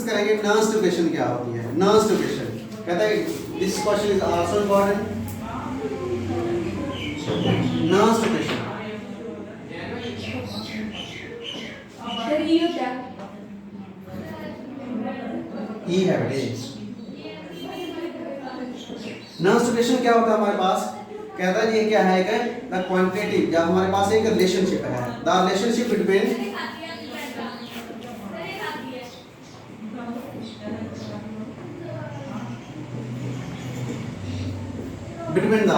करेंगे nurse to क्या होती है। नर्स टू कहता है this question is also important. Nurse two ई है बेटे। नर्स टू क्या होता है हमारे पास, कहता है ये क्या है कि द क्वांटिटेटिव, जब हमारे पास एक रिलेशनशिप है, the relationship between the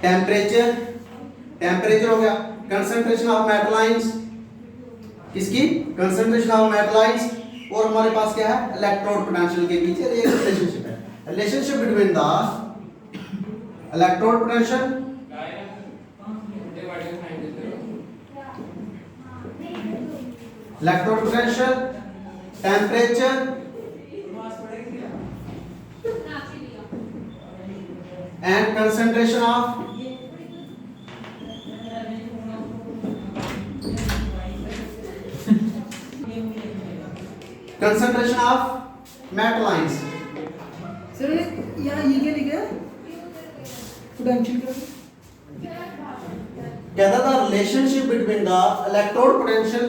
temperature हो गया, कंसंट्रेशन ऑफ मेटल आयंस, किसकी कंसंट्रेशन ऑफ मेटल आयंस, और हमारे पास क्या है इलेक्ट्रोड पोटेंशियल के बीच एक रिलेशनशिप है। Relationship between the electrode potential temperature and concentration of metal ions। Sir यहाँ ये क्या लिखा है पोटेंशियल का, कहता था relationship between the electrode potential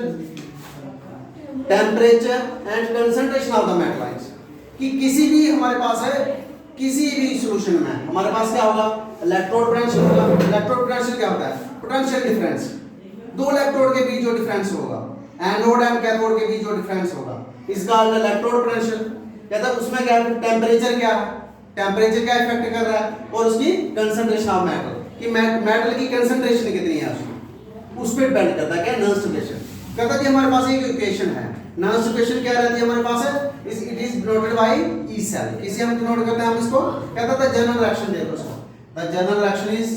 temperature and concentration of the metal ions, कि किसी भी हमारे पास है किसी भी सॉल्यूशन में हमारे पास क्या होगा इलेक्ट्रोड पोटेंशियल होगा। इलेक्ट्रोड पोटेंशियल क्या होता है पोटेंशियल डिफरेंस, दो इलेक्ट्रोड के बीच जो डिफरेंस होगा, एनोड एंड कैथोड के बीच जो डिफरेंस होगा, इसका इलेक्ट्रोड पोटेंशियल। कहता है उसमें क्या टेम्परेचर क्या है, टेम्परेचर क्या इफेक्ट कर रहा है, और उसकी कंसंट्रेशन ऑफ मेटल, कि मेटल की कंसंट्रेशन कितनी है उस पर डिपेंड करता है क्या नर्स टू। कहता है हमारे पास एक इक्वेशन है, नर्स टू क्या रहती है हमारे पास है, it is denoted by E cell, किसे हम डिनोट करते हैं हम इसको, कहता था जनरल रिएक्शन। देखो इसको, the general reaction is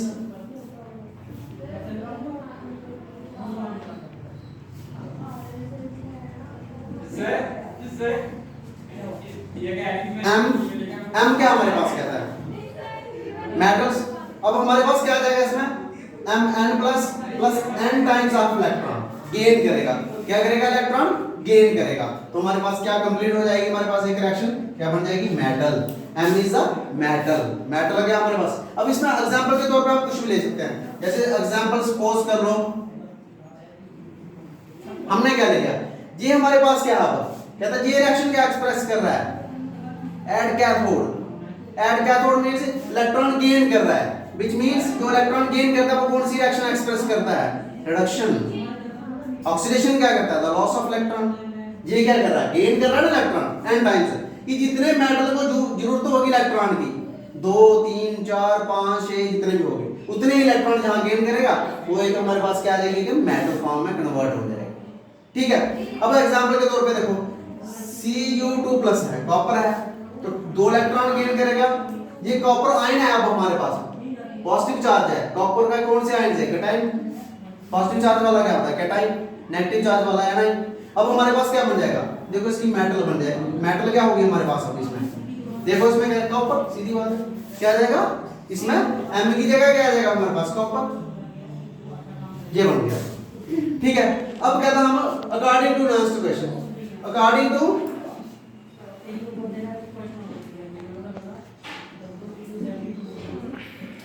M क्या हमारे पास कहता है मेटल्स। अब हमारे पास क्या आ जाएगा इसमें M N plus N times of electron gain करेगा, क्या करेगा इलेक्ट्रॉन गेन करेगा, तो हमारे पास क्या कंप्लीट हो जाएगी, हमारे पास एक रिएक्शन क्या बन जाएगी metal. M is the metal आ गया हमारे पास। अब इसमें एग्जांपल के तौर पे आप कुछ भी ले सकते हैं, जैसे एग्जांपल सपोज कर लो हमने क्या लिया, ये हमारे पास क्या है, कहता है ये रिएक्शन क्या एक्सप्रेस कर रहा है, add cathode means electron gain कर रहा है, व्हिच मींस जो इलेक्ट्रॉन गेन करता है वो कौन सी रिएक्शन एक्सप्रेस करता है, रिडक्शन। ऑक्सीडेशन क्या करता है, द लॉस ऑफ इलेक्ट्रॉन। ये क्या कर रहा है गेन कर रहा है इलेक्ट्रॉन एन टाइम्स, कि जितने मेटल को जरूरत होगी इलेक्ट्रॉन की 2 3 4 5 6 जितने भी होंगे उतने इलेक्ट्रॉन जहां गेन करेगा वो एक हमारे पास क्या आ जाएगी कि मेटल फॉर्म में कन्वर्ट हो जाएगा। ठीक है, अब एग्जांपल के तौर पे देखो Cu2+ है, कॉपर है, तो 2 इलेक्ट्रॉन गेन करेगा, ये कॉपर आयन है। अब हमारे पास पॉजिटिव चार्ज है, कॉपर का कौन से आयन है कैटायन, पॉजिटिव चार्ज वाला क्या होता है कैटायन, नेगेटिव चार्ज वाला एनायन। अब हमारे पास क्या बन जाएगा, देखो इसकी मेटल बन जाएगी, मेटल क्या होगी हमारे पास अब इसमें, देखो इसमें क्या कॉपर, सीधी बात है क्या आ जाएगा इसमें एम की जगह क्या आ जाएगा हमारे पास कॉपर, ये बन गया। ठीक है, अब कहता हम according to Nernst equation, according to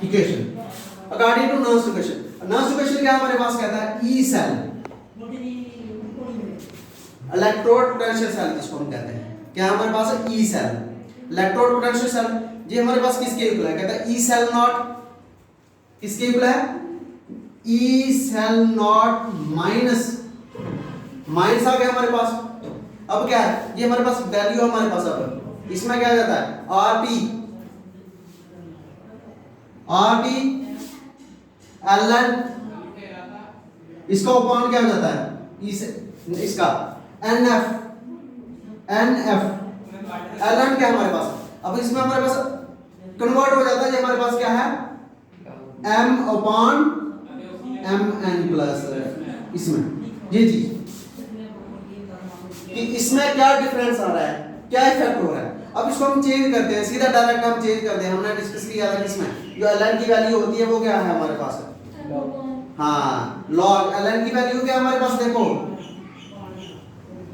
equation, according to Nernst equation. Nernst equation क्या हमारे पास कहता है E cell, electrode potential cell जिसको हम कहते हैं, क्या हमारे पास है E cell, electrode potential cell. ये हमारे पास किसके इक्वल है, कहता है ई सेल नॉट, किसके इक्वल है ई सेल नॉट माइनस आ गया हमारे पास। अब क्या है, ये हमारे पास वैल्यू हमारे पास, अब इसमें क्या जाता है आर टी एल एन, इसका अपॉन क्या हो जाता है इसका एन एफ एल एन क्या हमारे पास। अब इसमें हमारे पास कन्वर्ट हो जाता है, ये हमारे पास क्या है M upon M N plus, इसमें ये चीज कि इसमें क्या डिफरेंस आ रहा है, क्या इफेक्ट हो रहा है। अब इसको हम चेंज करते हैं, सीधा डायरेक्ट हम चेंज करते हैं, हमने डिस्कस किया था इसमें जो ln की वैल्यू होती है वो क्या है हमारे पास, हाँ log ln की वैल्यू क्या हमारे पास, देखो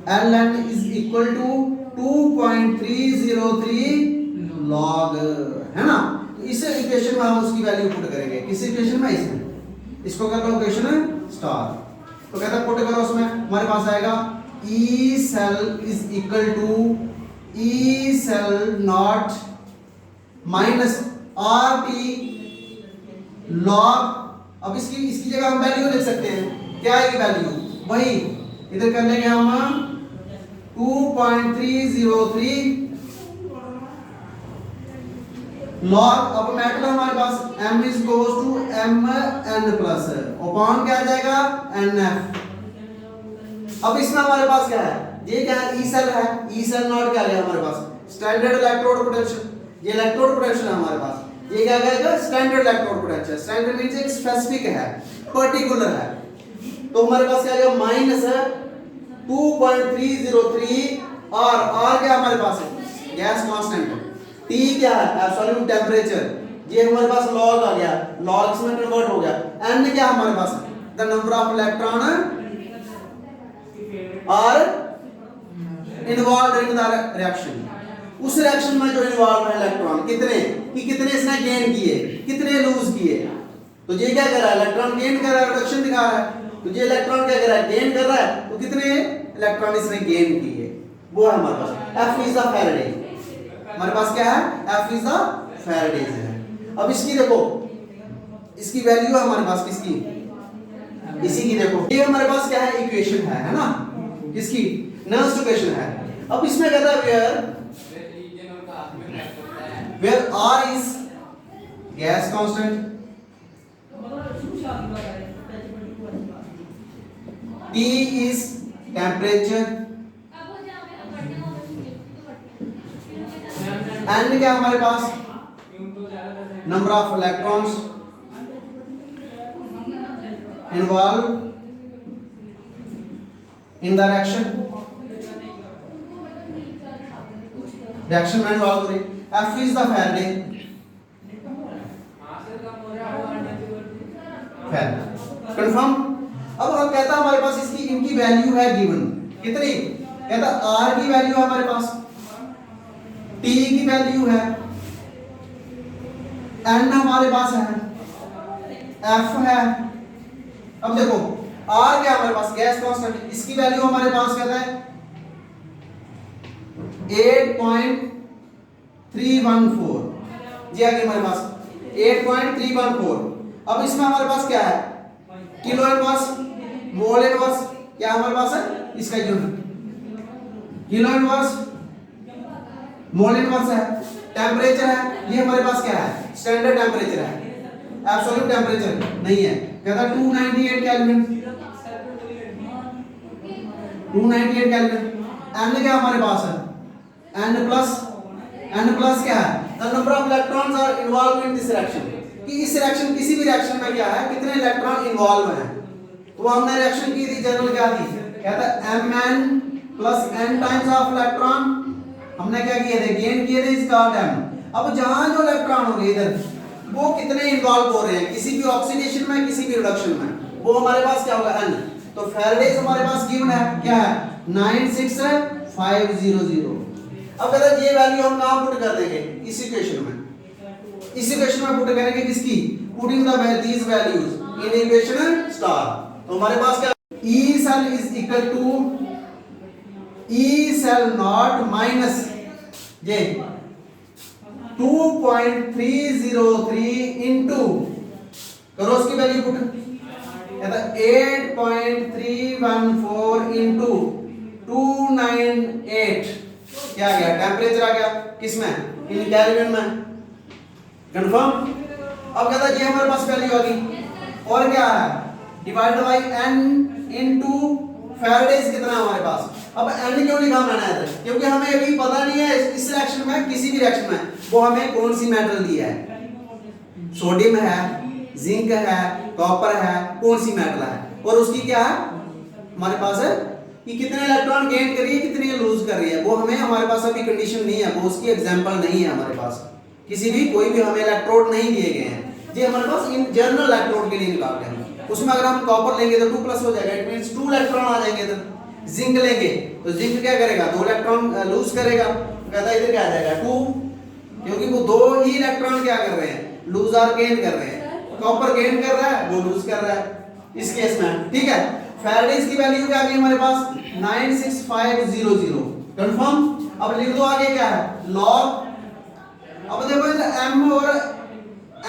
ln is equal to 2.303 log, है ना। तो इस इक्वेशन में हम उसकी वैल्यू पुट करेंगे, किस इक्वेशन में, इसमें, इसको कर लो इक्वेशन स्टार। तो कहता है पुट करो उसमें, हमारे पास आएगा E cell is equal to E cell not minus RT log, अब इसकी जगह हम वैल्यू लिख सकते हैं, क्या आएगी वैल्यू, वही इधर कर लेंगे हम 2.303 log, अब मेथड हमारे पास m is goes to mn plus upon क्या आ जाएगा nf। अब इसमें हमारे पास क्या है, ये क्या है, ई सेल है, ई सेल नॉट क्या गया हमारे पास, स्टैंडर्ड इलेक्ट्रोड पोटेंशियल, ये इलेक्ट्रोड पोटेंशियल है हमारे पास, ये क्या गया standard electrode potential, standard means एक स्पेसिफिक है, पर्टिकुलर है। तो हमारे पास क्या गया माइनस 2.303 और r क्या हमारे पास है, गैस कांस्टेंट, T क्या है, एब्सोल्यूट टेंपरेचर, ये हमारे पास लॉग आ गया, लॉग में कन्वर्ट हो गया, n क्या हमारे पास है, the number of electron are involve in the reaction, उस रिएक्शन में जो इन्वॉल्व है इलेक्ट्रॉन कितने इसने गेन किए, कितने लूज किए। तो ये क्या कर रहा है, इलेक्ट्रॉन गेन कर रहा है, रिडक्शन दिखा रहा है। तो ये इलेक्ट्रॉन क्या कर रहा है, गेन कर रहा है, तो कितने इलेक्ट्रॉन इसने गेन किए, वो है हमारे पास F इज द फैराडे, हमारे पास क्या है, F इज द फैराडे है। अब इसकी देखो, इसकी वैल्यू है हमारे पास किसकी, इसी की देखो, ये हमारे पास क्या है, इक्वेशन है ना, किसकी, नर्स इक्वेशन है। अब इसमें कहता है where R is gas constant, T is temperature, N क्या हमारे पास, number of electrons involved in the reaction में इन्वॉल्व करें, F is the Faraday, confirm. अब हम कहता हमारे पास इसकी इनकी वैल्यू है गिवन, कितनी, कहता R की वैल्यू है हमारे पास, T की वैल्यू है, N हमारे पास है, F है। अब देखो R क्या हमारे पास, गैस कांस्टेंट, इसकी वैल्यू हमारे पास कहता है 8.314, जी आगे हमारे पास 8.314। अब इसमें हमारे पास क्या है, किलो इनवर्स, मोल इनवर्स, क्या हमारे पास है, इसका unit kilo inverse, mole inverse है, टेंपरेचर है, ये हमारे पास क्या है, स्टैंडर्ड टेंपरेचर है, एब्सोल्यूट टेंपरेचर नहीं है, कहता 298 केल्विन, 298 केल्विन। n क्या हमारे पास है, n प्लस क्या है, the number of electrons are involve in this reaction, कि इस रिएक्शन, किसी भी रिएक्शन में क्या है, कितने इलेक्ट्रॉन इन्वॉल्व हैं। तो हमने रिएक्शन की थी, जनरल क्या थी, कहता है mn plus n times of electron, हमने क्या किए थे, गेन किए थे इसका m। अब जहां जो इलेक्ट्रॉन हो गए इधर, वो कितने इन्वॉल्व हो रहे हैं, किसी भी ऑक्सीडेशन में, किसी भी रिडक्शन में, वो हमारे पास क्या होगा, n। तो फैराडे हमारे पास गिवन है, क्या है, 96500। अब कहता है ये वैल्यू हम कहां पुट कर देंगे, इस इक्वेशन में, इस इक्वेशन में पुट करेंगे, किसकी, putting the these values in equation star. तो हमारे पास क्या, E cell is equal to E cell not minus ये 2.303 into, करो उसकी वैल्यू पुट, कहता 8.314 into 298, क्या आ गया, टेंपरेचर आ गया, किसमें, इन केल्विन में, कंफर्म। अब कहता ये हमारे पास वैल्यू आ गई, और क्या है, divide by n into Faraday's कितना है हमारे पास। अब n क्यों लिखा मैंने इधर, क्योंकि हमें अभी पता नहीं है इस रिएक्शन में, किसी भी रिएक्शन में वो हमें कौन सी मेटल दिया है, सोडियम है, जिंक है, कॉपर है, कौन सी मेटल है, और उसकी क्या है हमारे पास है कि कितने इलेक्ट्रॉन गेन कर रही है, कितने लूज कर रही है, वो हमें, हमारे पास अभी कंडीशन नहीं है, वो उसकी एग्जांपल नहीं है हमारे पास, किसी भी कोई भी हमें इलेक्ट्रोड नहीं दिए गए हैं, ये हमारे पास इन जनरल इलेक्ट्रोड के लिए निकाल रहे हैं। उसमें अगर हम कॉपर लेंगे तो 2 प्लस हो जाएगा, इट मींस 2 इलेक्ट्रॉन आ जाएंगे इधर, जिंक लेंगे तो जिंक क्या करेगा, 2 इलेक्ट्रॉन लूज करेगा, कहता है इधर क्या आ जाएगा 2, क्योंकि वो 2 ही इलेक्ट्रॉन क्या कर रहे हैं, लूज और गेन कर रहे हैं। कॉपर गेन कर रहा है, वो लूज कर रहा है इस केस में, ठीक है। फैराडेज की वैल्यू क्या आ गई हमारे पास 96500, कंफर्म। अब लिख दो आगे क्या है, लॉग, अब देखो इधर m और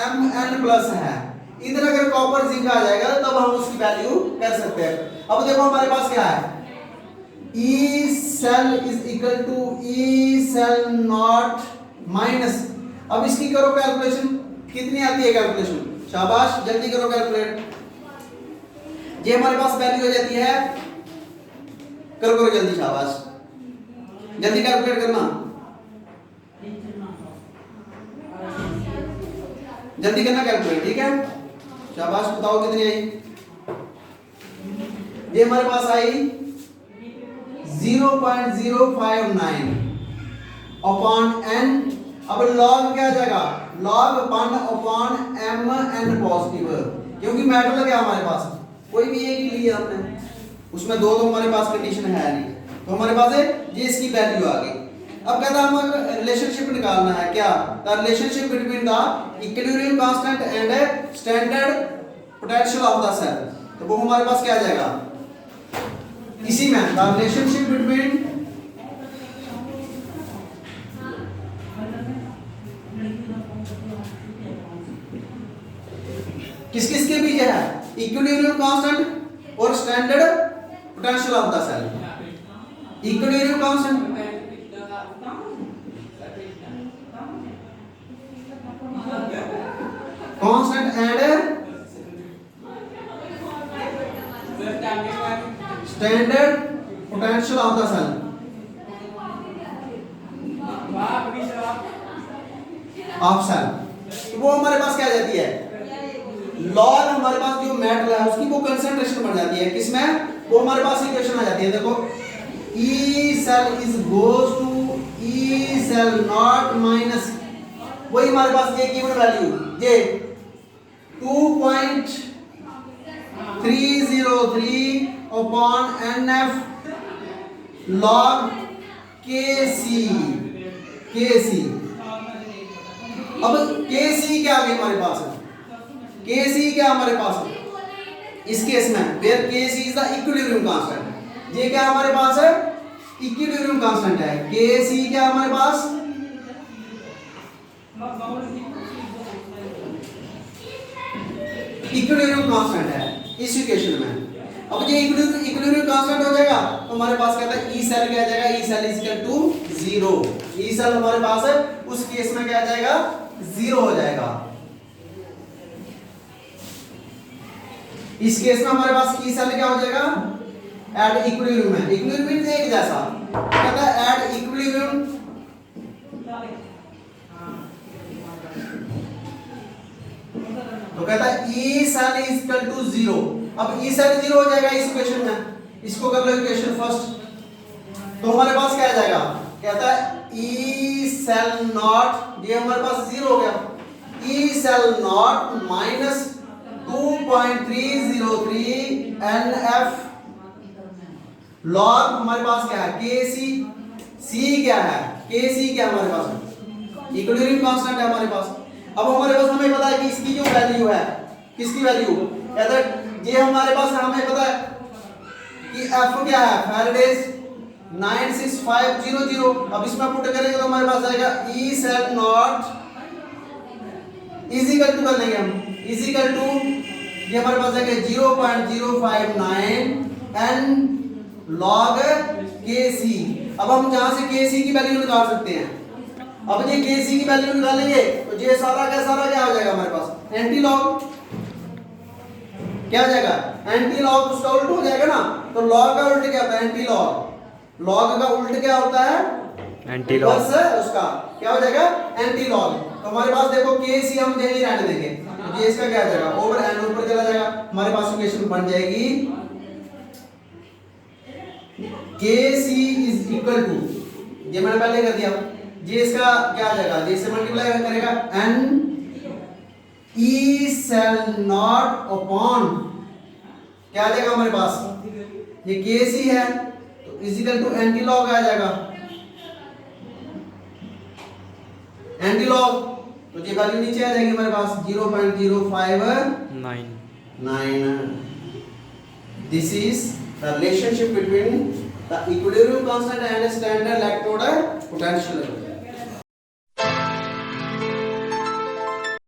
mn प्लस है, इधर अगर कॉपर जिंक आ जाएगा तब हम उसकी वैल्यू कर सकते हैं। अब देखो हमारे पास क्या है, E cell is equal to E cell not minus, अब इसकी करो कैलकुलेशन, कितनी आती है कैलकुलेशन, शाबाश जल्दी करो कैलकुलेट। ये हमारे पास वैल्यू हो जाती है, करो करो जल्दी, शाबाश जल्दी कैलकुलेट करना, जल्दी करना कैलकुलेट, ठीक है, शाबाश बताओ कितनी आई। ये हमारे पास आई 0.059 अपॉन n। अब log क्या आ जाएगा, log 1 अपॉन mn पॉजिटिव, क्योंकि मेटल क्या हमारे पास कोई भी एक ही लिया हमने, उसमें 2 तो हमारे पास कंडीशन है नहीं, तो हमारे पास है ये इसकी वैल्यू आ गई। अब कहता है हमें रिलेशनशिप निकालना है, क्या, the relationship between the equilibrium constant and standard potential of the cell, तो वो हमारे पास क्या आ जाएगा, इसी में द रिलेशनशिप बिटवीन किस किस के बीच है, इक्विलिब्रियम कांस्टेंट और standard potential of the cell. Equilibrium constant and standard potential of the cell, of cell, तो वो हमारे पास क्या आ जाती है, लॉग हमारे पास जो मेटल है उसकी वो कंसंट्रेशन बढ़ जाती है, किसमें, वो हमारे पास इक्वेशन आ जाती है, देखो E cell is goes to E cell not minus, वही हमारे पास ये गिवन वैल्यू ये 2.303 अपॉन NF log KC, अब KC क्या आ गई हमारे पास, KC क्या हमारे पास इस केस में, where KC is the equilibrium constant, ये क्या हमारे पास है, इक्विलिब्रियम कांस्टेंट है, KC क्या हमारे पास, इक्विलिब्रियम कांस्टेंट है इस इक्वेशन में। अब ये इक्विलिब्रियम कांस्टेंट हो जाएगा तो हमारे पास क्या था, ई सेल क्या आ जाएगा, E cell is equal to 0, E cell हमारे पास है उस केस में क्या आ जाएगा, 0 हो जाएगा। इस केस में हमारे पास ई सेल क्या हो जाएगा, एट इक्विलिब्रियम है, इक्विलिब्रियम से एक जैसा कहता है, एट इक्विलिब्रियम तो कहता है E cell is equal to 0। अब ई सेल 0 हो जाएगा इस इक्वेशन में, इसको कर लो इक्वेशन फर्स्ट, तो हमारे पास क्या आ जाएगा, कहता है ई सेल नॉट, ये हमारे पास 0 हो गया, E cell naught minus 2.303 NF log हमारे पास क्या है, KC, C क्या है, KC क्या हमारे पास इक्विलिब्रियम कांस्टेंट है हमारे पास। अब हमारे पास हमें पता है कि इसकी जो वैल्यू है, किसकी वैल्यू, कहता है ये हमारे पास हमें पता है कि F क्या है, फैराडेज 96500, अब इसमें पुट करेंगे तो हमारे पास आएगा E cell naught is equal to, कर लेंगे हम इज इक्वल टू, ये हमारे पास आएगा 0.059 n log KC। अब हम जहां से KC की वैल्यू निकाल सकते हैं, अब ये KC की वैल्यू निकालेंगे तो ये सारा क्या हो जाएगा हमारे पास, एंटी लॉग क्या हो जाएगा, एंटी लॉग उसका उल्ट हो जाएगा ना, तो लॉग का उल्ट क्या होता है, एंटी लॉग, लॉग का उल्ट क्या होता है, एंटी लॉग, उसका क्या हो जाएगा, एंटी लॉग। तो हमारे पास देखो KC हम यही रहने देंगे, तो ये इसका क्या हो जाएगा, ओवर n ऊपर चला जाएगा, हमारे पास इक्वेशन बन जाएगी KC इज इक्वल टू, ये मैंने पहले कर दिया, ये इसका क्या आ जाएगा, ये से मल्टीप्लाई करेगा n E cell naught upon क्या आ जाएगा हमारे पास, ये KC है, is equal to antilog आ जाएगा, एंटी लॉग, तो ये वैल्यू नीचे आ जाएगी हमारे पास 0.059। This is the relationship between the equilibrium constant and standard electrode potential.